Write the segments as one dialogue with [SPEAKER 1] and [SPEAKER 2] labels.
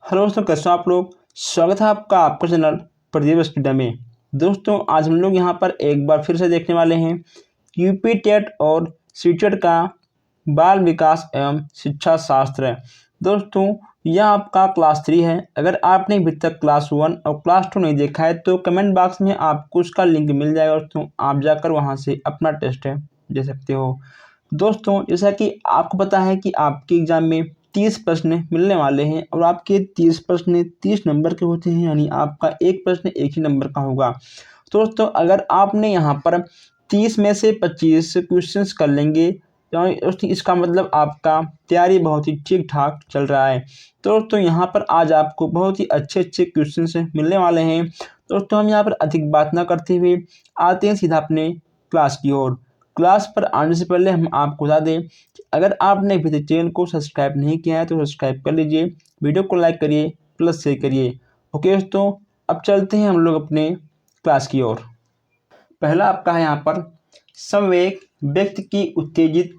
[SPEAKER 1] Hello दोस्तों, कैसे हो आप लोग। स्वागत है आपका आपका चैनल प्रदीप स्टूडियो में। दोस्तों आज हम लोग यहाँ पर एक बार फिर से देखने वाले हैं यूपी टेट और सीटेट का बाल विकास एवं शिक्षा शास्त्र। दोस्तों यह आपका क्लास 3 है। अगर आपने अभी तक क्लास 1 और क्लास 2 नहीं देखा है तो कमेंट बॉक्स में आपको उसका लिंक मिल जाएगा। दोस्तों आप जाकर वहाँ से अपना टेस्ट दे सकते हो। दोस्तों जैसा कि आपको पता है कि आपके एग्जाम में 30 प्रश्न मिलने वाले हैं और आपके 30 प्रश्न 30 नंबर के होते हैं, यानी आपका एक प्रश्न एक ही नंबर का होगा। तो दोस्तों अगर आपने यहाँ पर 30 में से 25 क्वेश्चंस कर लेंगे तो इसका मतलब आपका तैयारी बहुत ही ठीक ठाक चल रहा है। तो दोस्तों यहाँ पर आज आपको बहुत ही अच्छे अच्छे क्वेश्चंस मिलने वाले हैं। दोस्तों हम यहाँ पर अधिक बात ना करते हुए आते हैं सीधा अपने क्लास की ओर। क्लास पर आने से पहले हम आपको बता दें कि अगर आपने अभी तक चैनल को सब्सक्राइब नहीं किया है तो सब्सक्राइब कर लीजिए, वीडियो को लाइक करिए, प्लस शेयर करिए। ओके दोस्तों, अब चलते हैं हम लोग अपने क्लास की ओर। पहला आपका है यहाँ पर संवेग व्यक्ति की उत्तेजित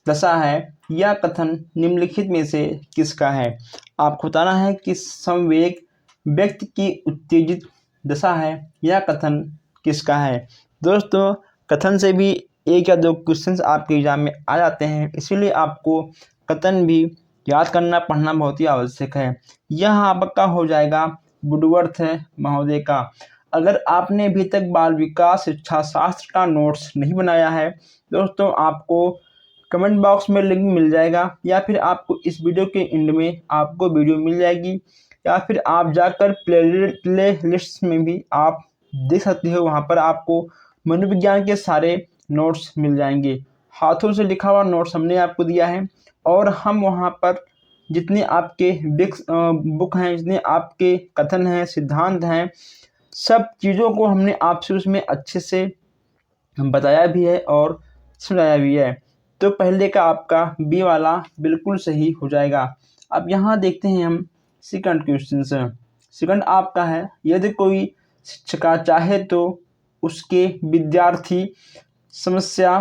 [SPEAKER 1] दशा है, यह कथन निम्नलिखित में से किसका है। आपको बताना है कि संवेग व्यक्ति की उत्तेजित दशा है, यह कथन किसका है। दोस्तों कथन से भी एक या दो क्वेश्चंस आपके एग्जाम में आ जाते हैं, इसीलिए आपको कथन भी याद करना पढ़ना बहुत ही आवश्यक है। यह आपका हो जाएगा वुडवर्थ महोदय का। अगर आपने अभी तक बाल विकास शिक्षा शास्त्र का नोट्स नहीं बनाया है दोस्तों, आपको कमेंट बॉक्स में लिंक मिल जाएगा या फिर आपको इस वीडियो के एंड में आपको वीडियो मिल जाएगी, या फिर आप जाकर प्ले लिस्ट में भी आप देख सकते हो। वहाँ पर आपको मनोविज्ञान के सारे नोट्स मिल जाएंगे। हाथों से लिखा हुआ नोट्स हमने आपको दिया है और हम वहाँ पर जितने आपके बुक हैं, जितने आपके कथन हैं, सिद्धांत हैं, सब चीज़ों को हमने आपसे उसमें अच्छे से बताया भी है और सुनाया भी है। तो पहले का आपका बी वाला बिल्कुल सही हो जाएगा। अब यहाँ देखते हैं हम सेकंड क्वेश्चन से। सेकंड आपका है, यदि कोई शिक्षिका चाहे तो उसके विद्यार्थी समस्या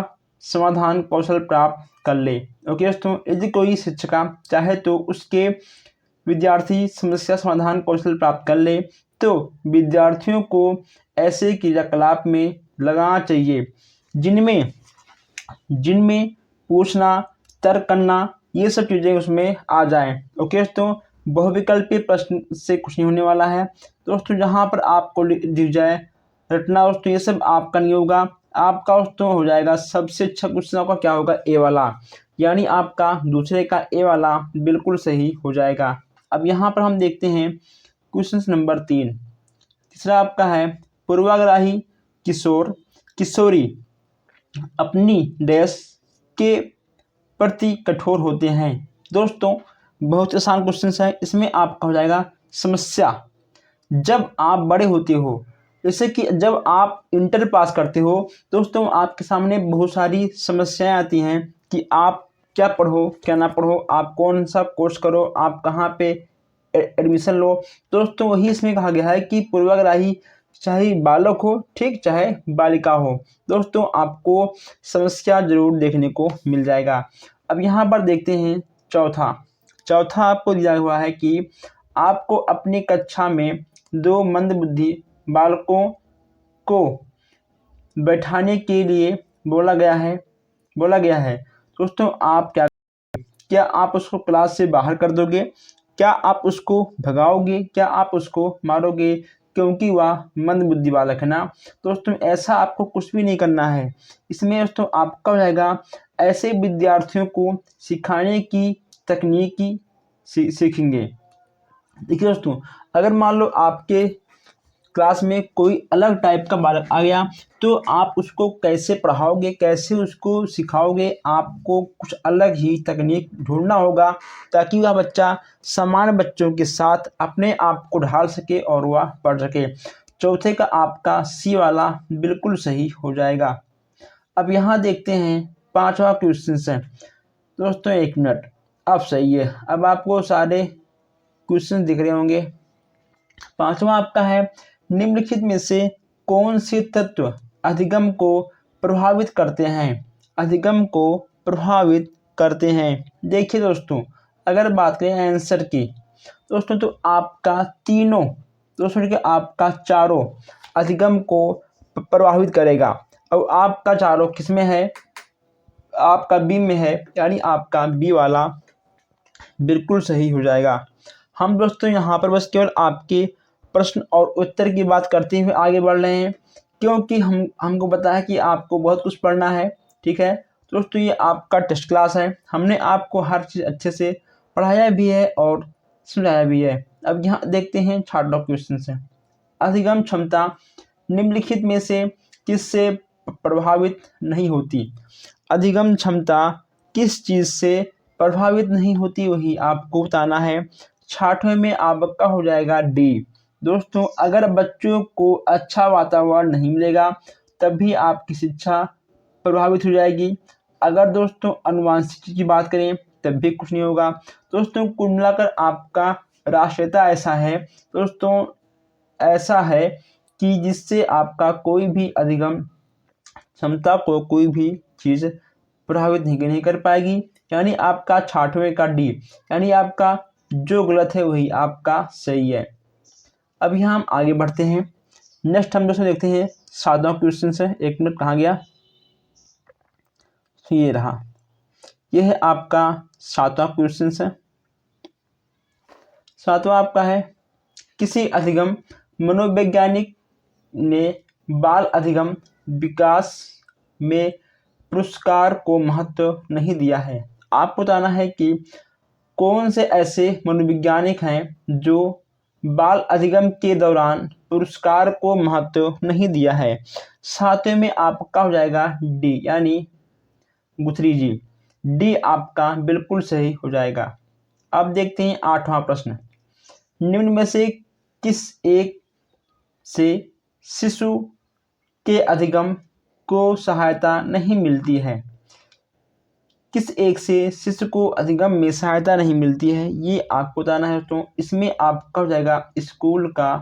[SPEAKER 1] समाधान कौशल प्राप्त कर ले। ओके दोस्तों, यदि कोई शिक्षिका चाहे तो उसके विद्यार्थी समस्या समाधान कौशल प्राप्त कर ले तो विद्यार्थियों को ऐसे क्रियाकलाप में लगाना चाहिए जिनमें जिनमें पूछना, तर्क करना, ये सब चीज़ें उसमें आ जाएं। ओके दोस्तों, बहुविकल्पीय प्रश्न से कुछ नहीं होने वाला है दोस्तों। जहाँ पर आपको दिख जाए रटना दोस्तों, ये सब आपका नहीं होगा। आपका दोस्तों हो जाएगा सबसे अच्छा क्वेश्चन आपका क्या होगा, ए वाला, यानी आपका दूसरे का ए वाला बिल्कुल सही हो जाएगा। अब यहाँ पर हम देखते हैं क्वेश्चन नंबर 3। तीसरा आपका है पूर्वाग्रही किशोर किशोरी अपनी डैश के प्रति कठोर होते हैं। दोस्तों बहुत आसान क्वेश्चन है, इसमें आपका हो जाएगा समस्या। जब आप बड़े होते हो, जैसे कि जब आप इंटर पास करते हो दोस्तों, आपके सामने बहुत सारी समस्याएं आती हैं कि आप क्या पढ़ो क्या ना पढ़ो, आप कौन सा कोर्स करो, आप कहाँ पे एडमिशन लो। दोस्तों वही इसमें कहा गया है कि पूर्वाग्रही चाहे बालक हो ठीक, चाहे बालिका हो, दोस्तों आपको समस्या जरूर देखने को मिल जाएगा। अब यहाँ पर देखते हैं चौथा आपको दिया हुआ है कि आपको अपनी कक्षा में 2 मंदबुद्धि बालकों को बैठाने के लिए बोला गया है दोस्तों, आप क्या आप उसको क्लास से बाहर कर दोगे, क्या आप उसको भगाओगे, क्या आप उसको मारोगे क्योंकि वह मंदबुद्धि बालक है ना। दोस्तों ऐसा आपको कुछ भी नहीं करना है। इसमें दोस्तों आपका हो जाएगा ऐसे विद्यार्थियों को सिखाने की तकनीकी सीखेंगे। देखिए दोस्तों, अगर मान लो आपके क्लास में कोई अलग टाइप का बालक आ गया तो आप उसको कैसे पढ़ाओगे, कैसे उसको सिखाओगे, आपको कुछ अलग ही तकनीक ढूंढना होगा ताकि वह बच्चा सामान्य बच्चों के साथ अपने आप को ढाल सके और वह पढ़ सके। चौथे का आपका सी वाला बिल्कुल सही हो जाएगा। अब यहाँ देखते हैं 5वां क्वेश्चन है दोस्तों। 1 मिनट, अब सही है, अब आपको सारे क्वेश्चन दिख रहे होंगे। 5वां आपका है निम्नलिखित में से कौन से तत्व अधिगम को प्रभावित करते हैं। अधिगम को प्रभावित करते हैं। देखिए दोस्तों, अगर बात करें आंसर की दोस्तों तो आपका तीनों दोस्तों देखिए आपका चारों अधिगम को प्रभावित करेगा। अब आपका चारों किस में है, आपका बी में है, यानी आपका बी वाला बिल्कुल सही हो जाएगा। हम दोस्तों यहाँ पर बस केवल आपके प्रश्न और उत्तर की बात करते हुए आगे बढ़ रहे हैं, क्योंकि हमको पता है कि आपको बहुत कुछ पढ़ना है। ठीक है दोस्तों, ये आपका टेस्ट क्लास है, हमने आपको हर चीज़ अच्छे से पढ़ाया भी है और समझाया भी है। अब यहाँ देखते हैं छात्र क्वेश्चन से। अधिगम क्षमता निम्नलिखित में से किससे प्रभावित नहीं होती? अधिगम क्षमता किस चीज़ से प्रभावित नहीं होती, वही आपको बताना है। 6वें में आपका हो जाएगा डी। दोस्तों अगर बच्चों को अच्छा वातावरण नहीं मिलेगा तभी आपकी शिक्षा प्रभावित हो जाएगी। अगर दोस्तों अनुवांशिक की बात करें तब भी कुछ नहीं होगा। दोस्तों कुल मिलाकर आपका राष्ट्रीयता ऐसा है दोस्तों, ऐसा है कि जिससे आपका कोई भी अधिगम क्षमता को कोई भी चीज़ प्रभावित नहीं कर पाएगी, यानी आपका 6वें का डी, यानी आपका जो गलत है वही आपका सही है। अब यहाँ हम आगे बढ़ते हैं। नेक्स्ट हम दोस्तों देखते हैं 7वां क्वेश्चन से। 1 मिनट कहाँ गया, ये रहा, यह है आपका 7वां क्वेश्चन से। 7वां आपका है, किसी अधिगम मनोवैज्ञानिक ने बाल अधिगम विकास में पुरस्कार को महत्व नहीं दिया है। आपको बताना है कि कौन से ऐसे मनोवैज्ञानिक हैं जो बाल अधिगम के दौरान पुरस्कार को महत्व नहीं दिया है। 7वें में आपका हो जाएगा डी, यानी गुथरी जी। डी आपका बिल्कुल सही हो जाएगा। अब देखते हैं 8वां प्रश्न। निम्न में से किस एक से शिशु के अधिगम को सहायता नहीं मिलती है? किस एक से शिशु को अधिगम में सहायता नहीं मिलती है, ये आपको बताना है। तो इसमें आपका हो जाएगा स्कूल का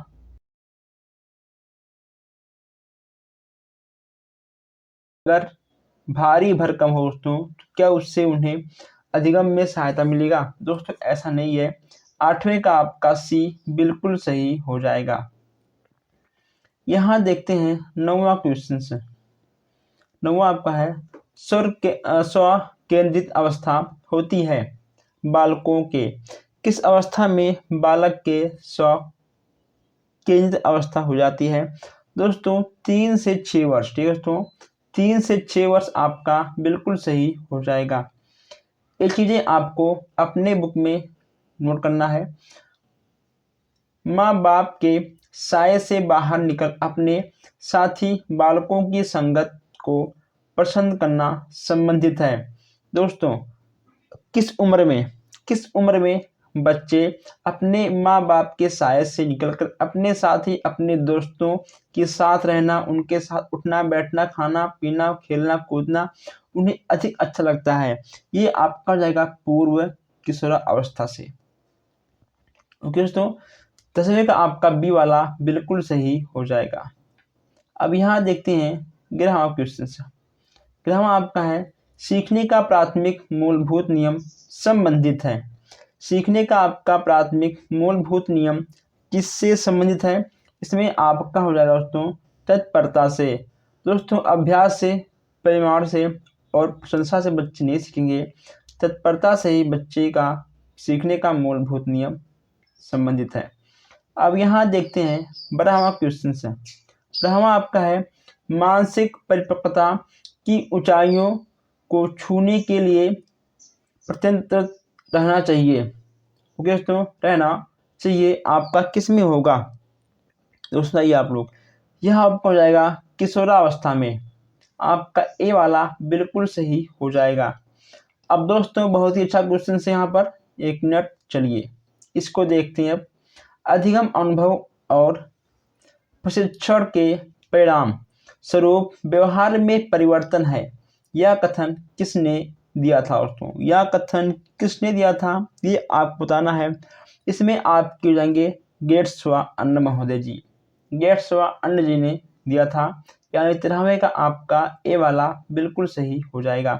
[SPEAKER 1] अगर भारी भरकम हो दोस्तों, तो क्या उससे उन्हें अधिगम में सहायता मिलेगा? दोस्तों ऐसा नहीं है। 8वें का आपका सी बिल्कुल सही हो जाएगा। यहाँ देखते हैं 9वां क्वेश्चन से। 9वां आपका है, स्व केंद्रित अवस्था होती है बालकों के किस अवस्था में बालक के स्व केंद्रित अवस्था हो जाती है? दोस्तों 3 से 6 वर्ष। ठीक है दोस्तों, 3 से 6 वर्ष आपका बिल्कुल सही हो जाएगा। ये चीज़ें आपको अपने बुक में नोट करना है। माँ बाप के साये से बाहर निकल अपने साथी बालकों की संगत को पसंद करना संबंधित है। दोस्तों किस उम्र में बच्चे अपने माँ बाप के साये से निकलकर अपने साथ ही अपने दोस्तों के साथ रहना, उनके साथ उठना बैठना, खाना पीना, खेलना कूदना उन्हें अधिक अच्छा लगता है? ये आपका हो जाएगा पूर्व किशोरावस्था से। ओके दोस्तों, 10वें का आपका बी वाला बिल्कुल सही हो जाएगा। अब यहाँ देखते हैं 11वां क्वेश्चन से। 11वां आपका है, सीखने का प्राथमिक मूलभूत नियम संबंधित है। सीखने का आपका प्राथमिक मूलभूत नियम किससे संबंधित है? इसमें आपका हो जाएगा दोस्तों तत्परता से। दोस्तों अभ्यास से, परिमाण से और प्रशंसा से बच्चे नहीं सीखेंगे, तत्परता से ही बच्चे का सीखने का मूलभूत नियम संबंधित है। अब यहाँ देखते हैं 12वां क्वेश्चन से। 12वां आपका है, मानसिक परिपक्वता की ऊंचाइयों को छूने के लिए प्रत्यंतर रहना चाहिए। ओके दोस्तों, रहना चाहिए आपका किस में होगा? दोस्तों ये आप लोग, यह आपको हो जाएगा किशोरावस्था में। आपका ए वाला बिल्कुल सही हो जाएगा। अब दोस्तों बहुत ही अच्छा क्वेश्चन है यहाँ पर, 1 मिनट चलिए इसको देखते हैं। अब अधिगम अनुभव और प्रशिक्षण के परिणाम स्वरूप व्यवहार में परिवर्तन है, यह कथन किसने दिया था दोस्तों? यह कथन किसने दिया था ये आपको बताना है। इसमें आप क्यों जाएंगे, गेट्सवा अन्ना महोदय जी। गेट्सवा अन्ना जी ने दिया था, यानी 13वें का आपका ए वाला बिल्कुल सही हो जाएगा।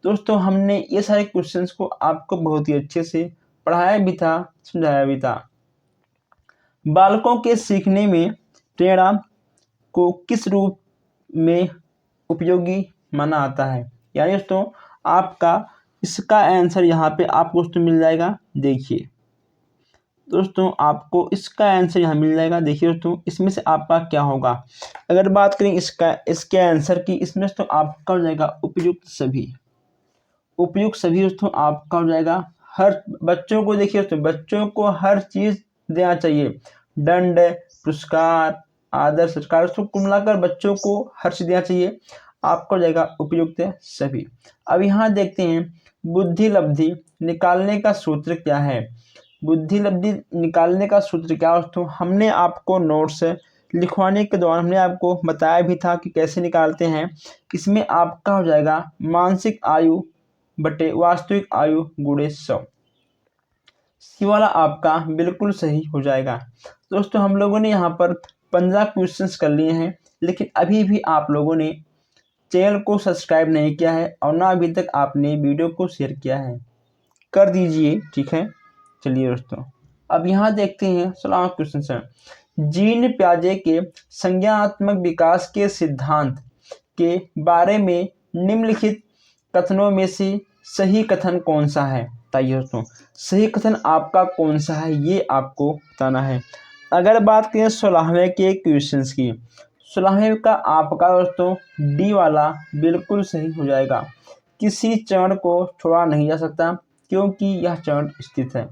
[SPEAKER 1] दोस्तों हमने ये सारे क्वेश्चंस को आपको बहुत ही अच्छे से पढ़ाया भी था, समझाया भी था। बालकों के सीखने में प्रेरणा को किस रूप में उपयोगी माना आता है? यानी दोस्तों आपका इसका आंसर यहाँ पे आपको दोस्तों मिल जाएगा। देखिए दोस्तों आपको इसका आंसर यहाँ मिल जाएगा। देखिए दोस्तों इसमें से आपका क्या होगा, अगर बात करें इसके आंसर की, इसमें दोस्तों आपका हो जाएगा उपयुक्त सभी। उपयुक्त सभी दोस्तों आपका हो जाएगा। हर बच्चों को, देखिए दोस्तों बच्चों को हर चीज़ देना चाहिए, दंड, पुरस्कार, आदर, संस्कार, दोस्तों कुल मिलाकर बच्चों को हर चीज़ देना चाहिए। आपका हो जाएगा उपयुक्त सभी। अब यहाँ देखते हैं बुद्धि लब्धि निकालने का सूत्र क्या है। बुद्धि लब्धि निकालने का सूत्र क्या दोस्तों, हमने आपको नोट्स लिखवाने के दौरान हमने आपको बताया भी था कि कैसे निकालते हैं। इसमें आपका हो जाएगा मानसिक आयु बटे वास्तविक आयु गुणे 100। सी वाला आपका बिल्कुल सही हो जाएगा। दोस्तों हम लोगों ने यहाँ पर 15 क्वेश्चंस कर लिए हैं, लेकिन अभी भी आप लोगों ने चैनल को सब्सक्राइब नहीं किया है और ना अभी तक आपने वीडियो को शेयर किया है, कर दीजिए, ठीक है। चलिए दोस्तों अब यहाँ देखते हैं 16वां क्वेश्चन है। जीन पियाजे के संज्ञानात्मक विकास के सिद्धांत के बारे में निम्नलिखित कथनों में से सही कथन कौन सा है? बताइए दोस्तों सही कथन आपका कौन सा है, ये आपको बताना है। अगर बात करें 16वें के क्वेश्चंस की, 16वें का आपका दोस्तों डी वाला बिल्कुल सही हो जाएगा। किसी चरण को छोड़ा नहीं जा सकता क्योंकि यह चरण स्थित है।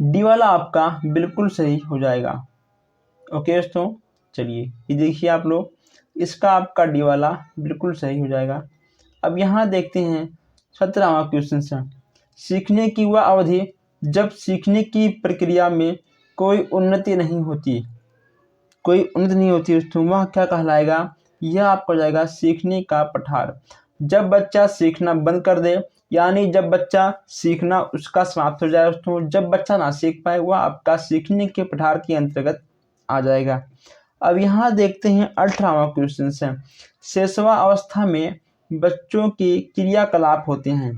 [SPEAKER 1] डी वाला आपका बिल्कुल सही हो जाएगा। ओके दोस्तों चलिए ये देखिए आप लोग, इसका आपका डी वाला बिल्कुल सही हो जाएगा। अब यहाँ देखते हैं 17वां क्वेश्चन है। सीखने की वह अवधि जब सीखने की प्रक्रिया में कोई उन्नति नहीं होती, दोस्तों वह क्या कहलाएगा? यह आपको हो जाएगा सीखने का पठार। जब बच्चा सीखना बंद कर दे, यानी जब बच्चा सीखना उसका समाप्त हो जाए दोस्तों, जब बच्चा ना सीख पाए, वह आपका सीखने के पठार के अंतर्गत आ जाएगा। अब यहाँ देखते हैं 18वां क्वेश्चन है। शेषवा अवस्था में बच्चों के क्रियाकलाप होते हैं।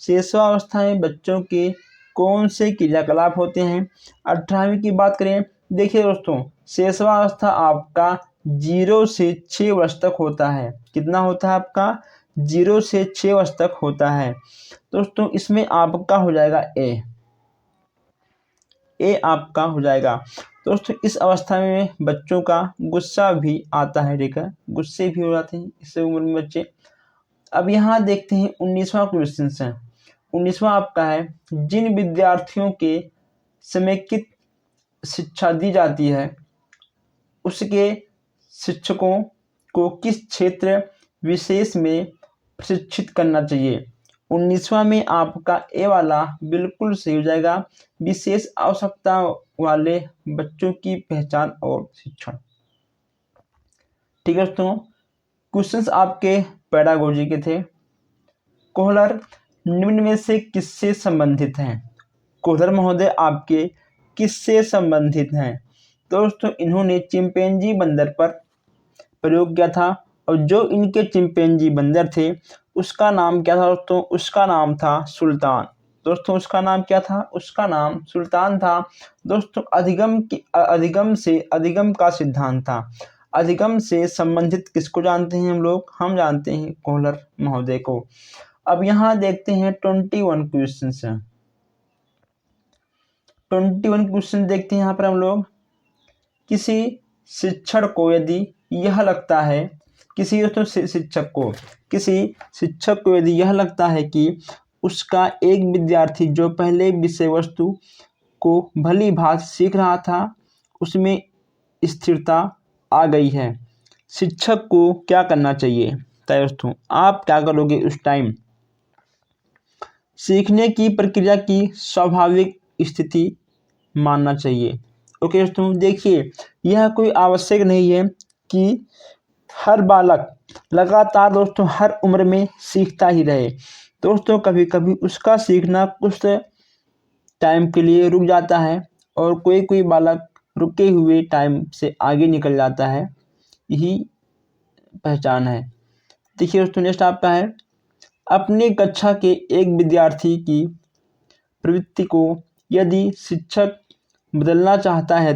[SPEAKER 1] शेषवा अवस्था में बच्चों के कौन से क्रियाकलाप होते हैं? 18वीं की बात करें, देखिए दोस्तों शेषवा अवस्था आपका 0 से 6 वर्ष तक होता है। कितना होता है आपका? 0 से 6 वर्ष तक होता है दोस्तों। इसमें आपका हो जाएगा ए आपका हो जाएगा। दोस्तों इस अवस्था में बच्चों का गुस्सा भी आता है, ठीक है, गुस्से भी हो जाते हैं इस उम्र में बच्चे। अब यहाँ देखते हैं 19वां क्वेश्चन है। 19वां आपका है, जिन विद्यार्थियों के समेकित शिक्षा दी जाती है उसके शिक्षकों को किस क्षेत्र विशेष में प्रशिक्षित करना चाहिए? 19वां में आपका ए वाला बिल्कुल सही हो जाएगा। विशेष आवश्यकता वाले बच्चों की पहचान और शिक्षण, ठीक है दोस्तों। क्वेश्चंस आपके पेडागोजी के थे। कोहलर निम्न में से किससे संबंधित हैं? कोहलर महोदय आपके किससे संबंधित हैं? दोस्तों इन्होंने चिंपैंजी बंदर पर प्रयोग किया था और जो इनके चिंपैंजी बंदर थे उसका नाम क्या था दोस्तों? उसका नाम था सुल्तान। दोस्तों उसका नाम क्या था? उसका नाम सुल्तान था। दोस्तों अधिगम से अधिगम का सिद्धांत था। अधिगम से संबंधित किसको जानते हैं हम लोग? हम जानते हैं कोहलर महोदय को। अब यहाँ देखते हैं 21 क्वेश्चन है। 21 क्वेश्चन देखते हैं यहाँ पर हम लोग। किसी शिक्षक को यदि यह लगता है, किसी शिक्षक को यदि यह लगता है कि उसका एक विद्यार्थी जो पहले विषय वस्तु को भली भांति सीख रहा था उसमें स्थिरता आ गई है, शिक्षक को क्या करना चाहिए? दोस्तों आप क्या करोगे उस टाइम? सीखने की प्रक्रिया की स्वाभाविक स्थिति मानना चाहिए। ओके दोस्तों देखिए यह कोई आवश्यक नहीं है कि हर बालक लगातार दोस्तों हर उम्र में सीखता ही रहे। दोस्तों कभी कभी उसका सीखना कुछ टाइम के लिए रुक जाता है और कोई बालक रुके हुए टाइम से आगे निकल जाता है, यही पहचान है। देखिए दोस्तों नेक्स्ट आपका है, अपनी कक्षा के एक विद्यार्थी की प्रवृत्ति को यदि शिक्षक बदलना चाहता है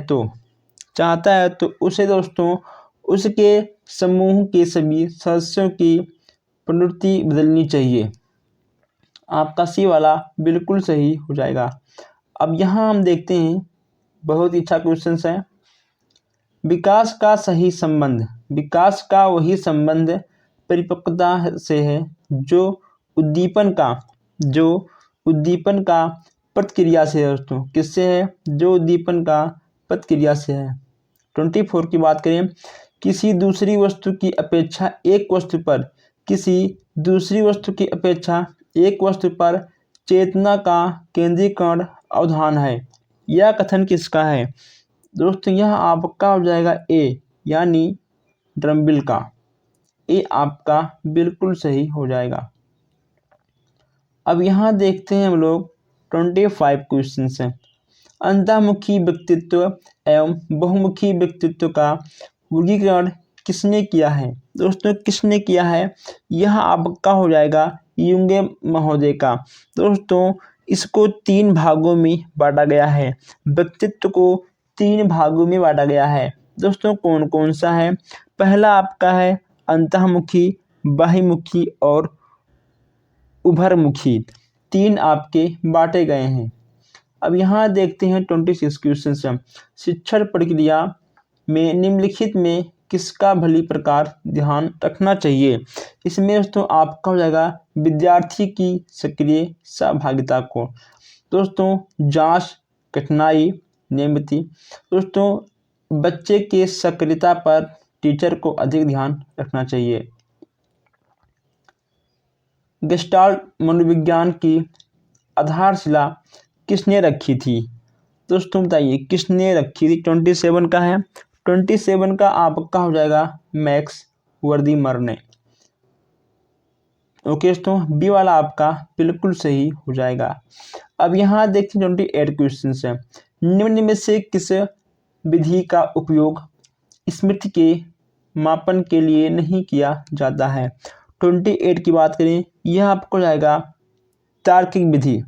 [SPEAKER 1] तो उसे दोस्तों उसके समूह के सभी सदस्यों की प्रवृत्ति बदलनी चाहिए। आपका सी वाला बिल्कुल सही हो जाएगा। अब यहाँ हम देखते हैं, बहुत ही अच्छा क्वेश्चन है। विकास का सही संबंध। विकास का वही संबंध परिपक्वता से है जो उद्दीपन का प्रतिक्रिया से है दोस्तों। किससे है? जो उद्दीपन का प्रतिक्रिया से है। 24 की बात करें, किसी दूसरी वस्तु की अपेक्षा एक वस्तु पर चेतना का केंद्रीकरण अवधान है। यह कथन किसका है? दोस्तों यह आपका हो जाएगा ए, यानी ड्रम्बिल का। ए आपका बिल्कुल सही हो जाएगा। अब यहाँ देखते हैं हम लोग 25 क्वेश्चन हैं। अंतर्मुखी व्यक्तित्व एवं बहुमुखी व्यक्तित्व का वर्गीकरण किसने किया है? दोस्तों किसने किया है? यह आपका हो जाएगा युंगे महोदय का। दोस्तों इसको 3 भागों में बांटा गया है। व्यक्तित्व को 3 भागों में बांटा गया है। दोस्तों कौन कौन सा है? पहला आपका है अंतर्मुखी, बहिर्मुखी और उभरमुखी। 3 आपके बांटे गए हैं। अब यहाँ देखते हैं 26 क्वेश्चन। शिक्षण प्रक्रिया में निम्नलिखित में किसका भली प्रकार ध्यान रखना चाहिए? इसमें दोस्तों आपका हो जाएगा विद्यार्थी की सक्रिय सहभागिता को। दोस्तों जांच, कठिनाई, नियमित। दोस्तों बच्चे के सक्रियता पर टीचर को अधिक ध्यान रखना चाहिए। गेस्टाल्ट मनोविज्ञान की आधारशिला किसने रखी थी? दोस्तों बताइए किसने रखी थी? 27 का है। 27 का आपका हो जाएगा मैक्स वर्दीमर ने। ओके दोस्तों, बी वाला आपका बिल्कुल सही हो जाएगा। अब यहाँ देखते हैं 28 क्वेश्चन है। निम्न में से किस विधि का उपयोग स्मृति के मापन के लिए नहीं किया जाता है? 28 की बात करें, यह आपको जाएगा तार्किक विधि,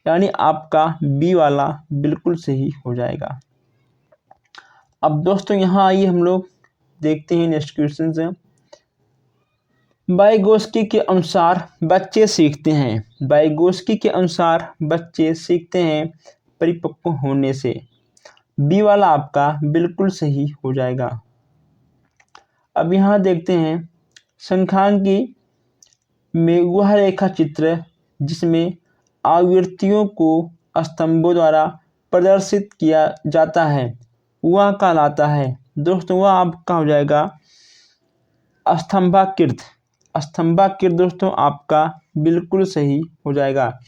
[SPEAKER 1] यानी आपका बी वाला बिल्कुल सही हो जाएगा। अब दोस्तों यहाँ आइए हम लोग देखते हैं नेक्स्ट क्वेश्चन से। वाइगोस्की के अनुसार बच्चे सीखते हैं परिपक्व होने से। बी वाला आपका बिल्कुल सही हो जाएगा। अब यहाँ देखते हैं संख्यांकी में वह रेखा चित्र जिसमें आवृत्तियों को स्तंभों द्वारा प्रदर्शित किया जाता है वह कहलाता है। दोस्तों वह आपका हो जाएगा स्तंभाकृत। दोस्तों आपका बिल्कुल सही हो जाएगा।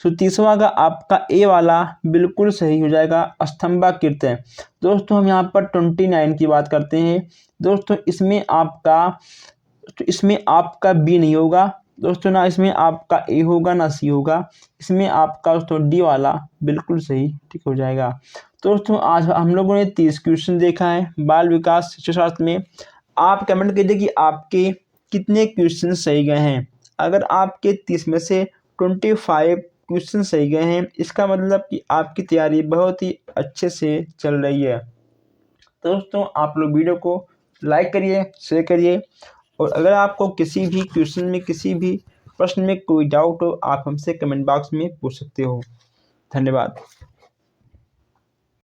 [SPEAKER 1] 30वां का आपका ए वाला बिल्कुल सही हो जाएगा, स्तंभाकृत है। दोस्तों हम यहाँ पर 29 की बात करते हैं। दोस्तों इसमें आपका बी नहीं होगा दोस्तों, ना इसमें आपका ए होगा ना सी होगा। इसमें आपका दोस्तों डी वाला बिल्कुल सही ठीक हो जाएगा। दोस्तों आज हम लोगों ने 30 क्वेश्चन देखा है बाल विकास शिक्षा शास्त्र में। आप कमेंट कीजिए कि आपके कितने क्वेश्चन सही गए हैं। अगर आपके 30 में से 25 क्वेश्चन सही गए हैं, इसका मतलब कि आपकी तैयारी बहुत ही अच्छे से चल रही है। दोस्तों आप लोग वीडियो को लाइक करिए, शेयर करिए, और अगर आपको किसी भी क्वेश्चन में, किसी भी प्रश्न में कोई डाउट हो, आप हमसे कमेंट बॉक्स में पूछ सकते हो। धन्यवाद।